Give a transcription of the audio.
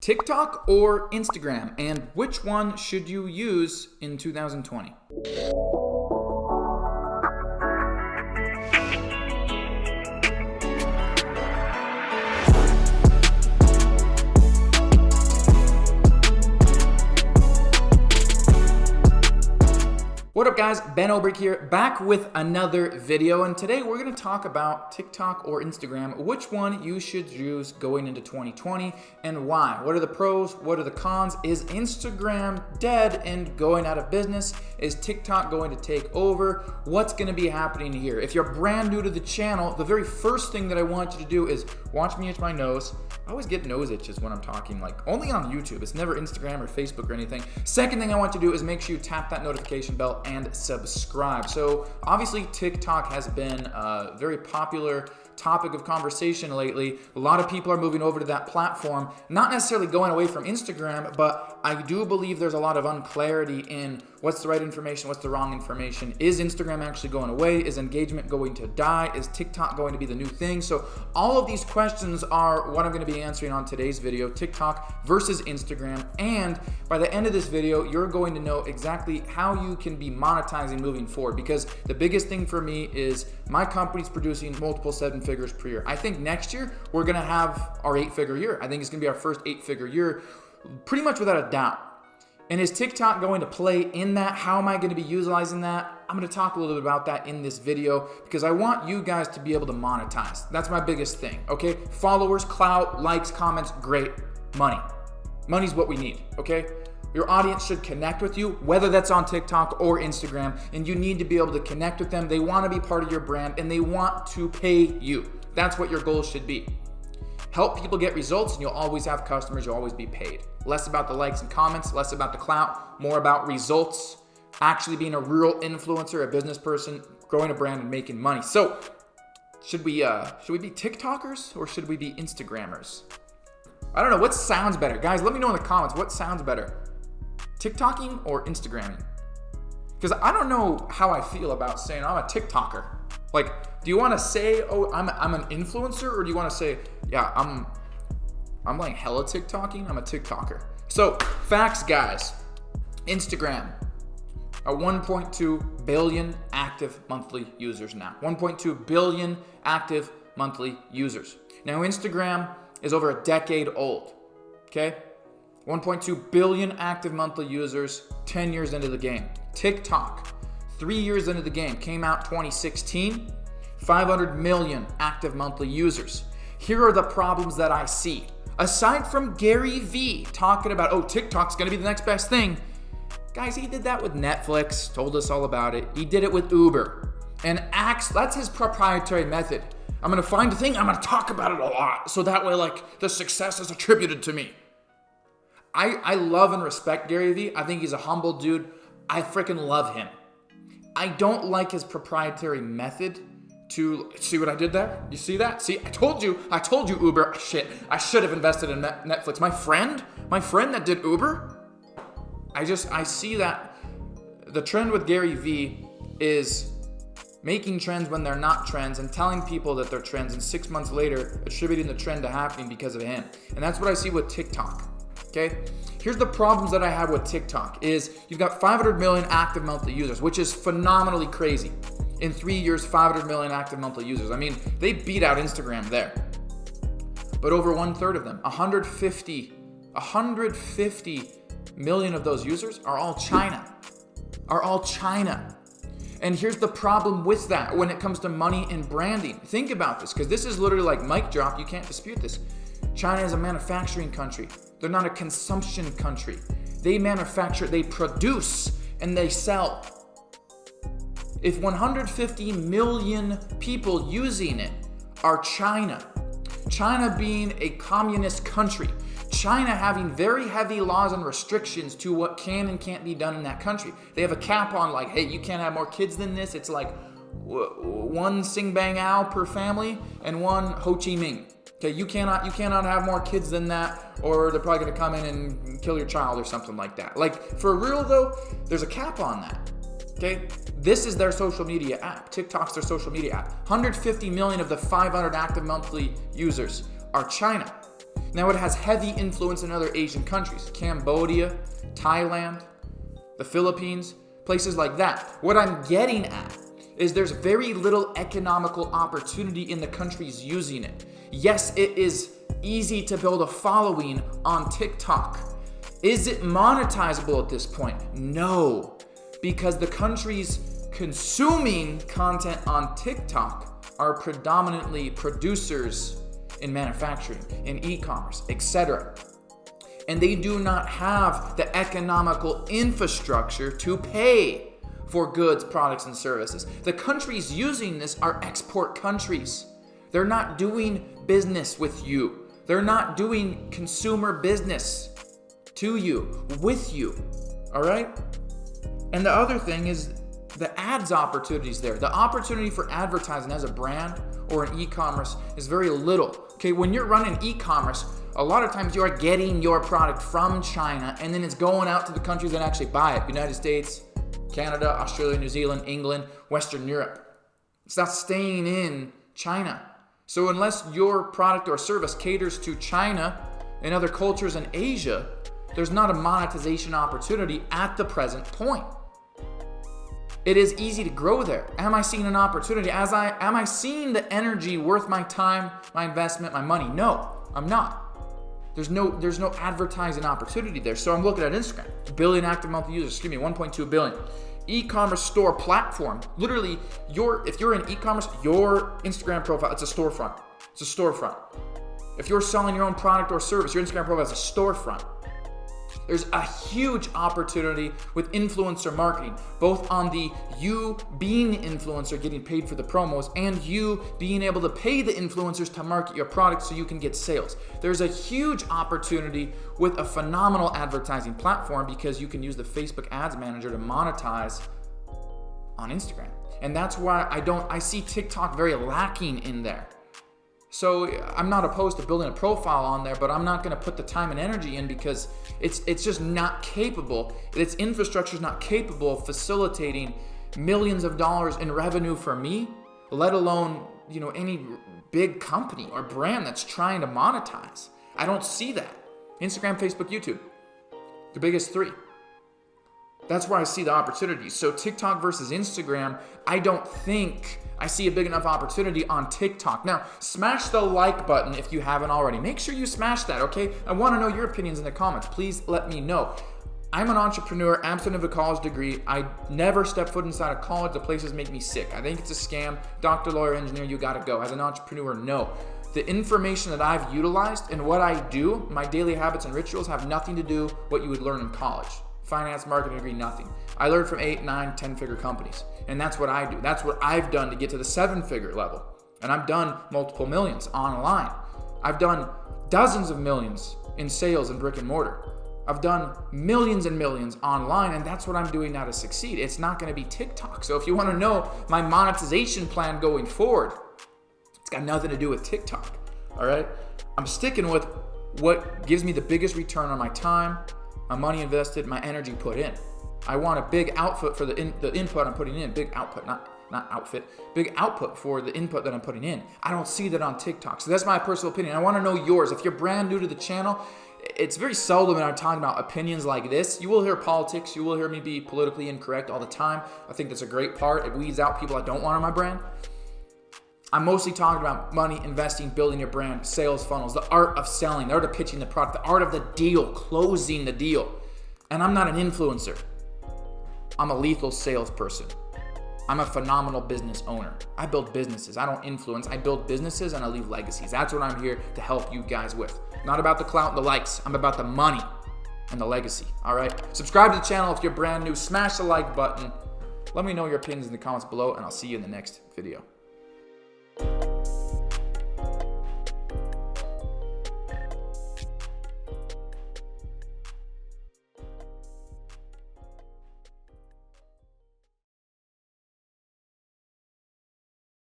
TikTok or Instagram, and which one should you use in 2020? What up guys, Ben Oberg here, back with another video, and today we're going to talk about TikTok or Instagram, which one you should use going into 2020 and why. What are the pros? What are the cons? Is Instagram dead and going out of business? Is TikTok going to take over? What's going to be happening here? If you're brand new to the channel, the very first thing that I want you to do is watch me itch my nose. I always get nose itches when I'm talking, like only on YouTube. It's never Instagram or Facebook or anything. Second thing I want you to do is make sure you tap that notification bell and subscribe. So obviously TikTok has been a very popular topic of conversation lately. A lot of people are moving over to that platform, not necessarily going away from Instagram, but I do believe there's a lot of unclarity in what's the right information, what's the wrong information. Is Instagram actually going away? Is engagement going to die? Is TikTok going to be the new thing? So all of these questions are what I'm going to be answering on today's video, TikTok versus Instagram. And by the end of this video, you're going to know exactly how you can be monetizing moving forward, because the biggest thing for me is my company's producing multiple 7 figures per year. I think next year we're going to have our 8-figure year. I think it's going to be our first 8-figure year, pretty much without a doubt. And is TikTok going to play in that? How am I going to be utilizing that? I'm going to talk a little bit about that in this video because I want you guys to be able to monetize. That's my biggest thing, okay? Followers, clout, likes, comments, great. Money. Money's what we need, okay? Your audience should connect with you, whether that's on TikTok or Instagram, and you need to be able to connect with them. They want to be part of your brand and they want to pay you. That's what your goal should be. Help people get results and you'll always have customers, you'll always be paid. Less about the likes and comments, less about the clout, more about results, actually being a real influencer, a business person, growing a brand and making money. So should we be TikTokers or should we be Instagrammers? I don't know, what sounds better? Guys, let me know in the comments, what sounds better? TikToking or Instagramming? Because I don't know how I feel about saying I'm a TikToker. Like, do you want to say, oh, I'm an influencer, or do you want to say, yeah, I'm like hella TikToking, I'm a TikToker? So, facts, guys. Instagram, a 1.2 billion active monthly users now. 1.2 billion active monthly users. Now, Instagram is over a decade old, okay? 1.2 billion active monthly users, 10 years into the game. TikTok, 3 years into the game, came out 2016, 500 million active monthly users. Here are the problems that I see. Aside from Gary Vee talking about, oh, TikTok's gonna be the next best thing. Guys, he did that with Netflix, told us all about it. He did it with Uber. And that's his proprietary method. I'm gonna find a thing, I'm gonna talk about it a lot, so that way, like, the success is attributed to me. I love and respect Gary Vee. I think he's a humble dude. I freaking love him. I don't like his proprietary method to, see what I did there? You see that? See, I told you Uber, shit, I should have invested in Netflix. My friend that did Uber, I see that the trend with Gary Vee is making trends when they're not trends and telling people that they're trends, and 6 months later attributing the trend to happening because of him. And that's what I see with TikTok. Okay, here's the problems that I have with TikTok is you've got 500 million active monthly users, which is phenomenally crazy. In 3 years, 500 million active monthly users. I mean, they beat out Instagram there. But over 1/3 of them, 150 million of those users are all China. And here's the problem with that when it comes to money and branding. Think about this, because this is literally like mic drop. You can't dispute this. China is a manufacturing country. They're not a consumption country. They manufacture, they produce, and they sell. If 150 million people using it are China being a communist country, China having very heavy laws and restrictions to what can and can't be done in that country. They have a cap on, like, hey, you can't have more kids than this. It's like one Sing Bang Ao per family and one Ho Chi Minh. Okay, you cannot have more kids than that, or they're probably gonna come in and kill your child or something like that. Like, for real though, there's a cap on that. Okay, this is their social media app. TikTok's their social media app. 150 million of the 500 active monthly users are China. Now, it has heavy influence in other Asian countries, Cambodia, Thailand, the Philippines, places like that. What I'm getting at is there's very little economical opportunity in the countries using it. Yes, it is easy to build a following on TikTok. Is it monetizable at this point? No, because the countries consuming content on TikTok are predominantly producers in manufacturing, in e-commerce, etc. And they do not have the economical infrastructure to pay for goods, products, and services. The countries using this are export countries. They're not doing business with you. They're not doing consumer business to you, with you, all right? And the other thing is the ads opportunities there. The opportunity for advertising as a brand or an e-commerce is very little. Okay, when you're running e-commerce, a lot of times you are getting your product from China and then it's going out to the countries that actually buy it. United States, Canada, Australia, New Zealand, England, Western Europe. It's not staying in China. So unless your product or service caters to China and other cultures in Asia, there's not a monetization opportunity at the present point. It is easy to grow there. Am I seeing an opportunity? Am I seeing the energy worth my time, my investment, my money? No, I'm not. There's no advertising opportunity there. So I'm looking at Instagram. 1 billion active monthly users, 1.2 billion. E-commerce store platform. Literally, if you're in e-commerce, your Instagram profile, it's a storefront. It's a storefront. If you're selling your own product or service, your Instagram profile is a storefront. There's a huge opportunity with influencer marketing, both on the you being the influencer getting paid for the promos and you being able to pay the influencers to market your product so you can get sales. There's a huge opportunity with a phenomenal advertising platform because you can use the Facebook Ads Manager to monetize on Instagram. And that's why I see TikTok very lacking in there. So I'm not opposed to building a profile on there, but I'm not going to put the time and energy in because it's just not capable. Its infrastructure is not capable of facilitating millions of dollars in revenue for me, let alone, any big company or brand that's trying to monetize. I don't see that. Instagram, Facebook, YouTube, the biggest three. That's where I see the opportunities. So TikTok versus Instagram, I don't think I see a big enough opportunity on TikTok. Now, smash the like button if you haven't already. Make sure you smash that, okay? I want to know your opinions in the comments. Please let me know. I'm an entrepreneur, absent of a college degree. I never step foot inside of college. The places make me sick. I think it's a scam. Doctor, lawyer, engineer, you gotta go. As an entrepreneur, no. The information that I've utilized and what I do, my daily habits and rituals have nothing to do with what you would learn in college. Finance, marketing degree, nothing. I learned from 8, 9, 10-figure companies. And that's what I do. That's what I've done to get to the 7-figure level. And I've done multiple millions online. I've done dozens of millions in sales and brick and mortar. I've done millions and millions online, and that's what I'm doing now to succeed. It's not going to be TikTok. So if you want to know my monetization plan going forward, it's got nothing to do with TikTok. All right? I'm sticking with what gives me the biggest return on my time, my money invested, my energy put in. I want a big output for the input I'm putting in. Big output, not outfit. Big output for the input that I'm putting in. I don't see that on TikTok. So that's my personal opinion. I want to know yours. If you're brand new to the channel, it's very seldom that I'm talking about opinions like this. You will hear politics. You will hear me be politically incorrect all the time. I think that's a great part. It weeds out people I don't want on my brand. I'm mostly talking about money, investing, building your brand, sales funnels, the art of selling, the art of pitching the product, the art of the deal, closing the deal. And I'm not an influencer. I'm a lethal salesperson. I'm a phenomenal business owner. I build businesses. I don't influence. I build businesses and I leave legacies. That's what I'm here to help you guys with. Not about the clout and the likes. I'm about the money and the legacy. All right? Subscribe to the channel if you're brand new. Smash the like button. Let me know your opinions in the comments below, and I'll see you in the next video.